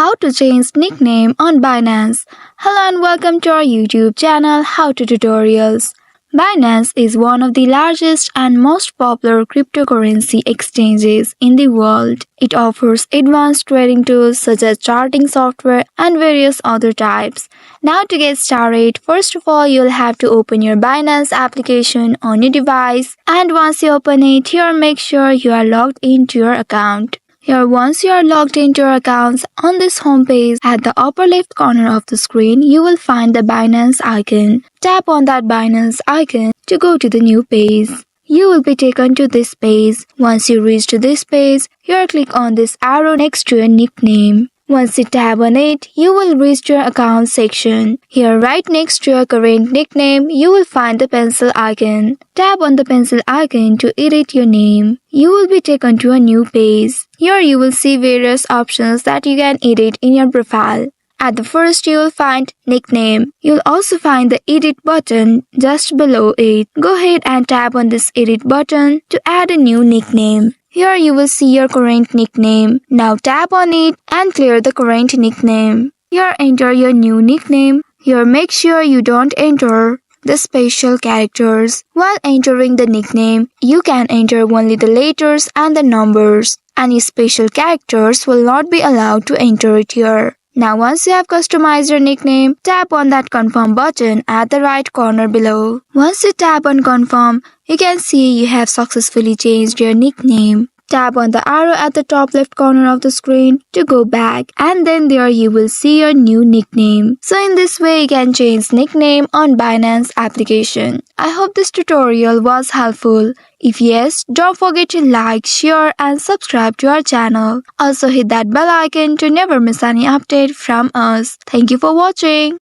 How to change nickname on Binance. Hello and welcome to our YouTube channel How to Tutorials. Binance is one of the largest and most popular cryptocurrency exchanges in the world. It offers advanced trading tools such as charting software and various other types. Now to get started, first of all you'll have to open your Binance application on your device, and once you open it, here make sure you are logged into your account. Here, once you are logged into your accounts, on this homepage at the upper left corner of the screen, you will find the Binance icon. Tap on that Binance icon to go to the new page. You will be taken to this page. Once you reach to this page, here click on this arrow next to your nickname. Once you tap on it, you will reach your account section. Here right next to your current nickname, you will find the pencil icon. Tap on the pencil icon to edit your name. You will be taken to a new page. Here you will see various options that you can edit in your profile. At the first you will find nickname. You'll also find the edit button just below it. Go ahead and tap on this edit button to add a new nickname. Here you will see your current nickname. Now tap on it and clear the current nickname. Here enter your new nickname. Here make sure you don't enter the special characters. While entering the nickname, you can enter only the letters and the numbers. Any special characters will not be allowed to enter it here. Now once you have customized your nickname, tap on that confirm button at the right corner below. Once you tap on confirm, you can see you have successfully changed your nickname. Tap on the arrow at the top left corner of the screen to go back, and then there you will see your new nickname. So in this way you can change nickname on Binance application. I hope this tutorial was helpful. If yes, don't forget to like, share and subscribe to our channel. Also hit that bell icon to never miss any update from us. Thank you for watching.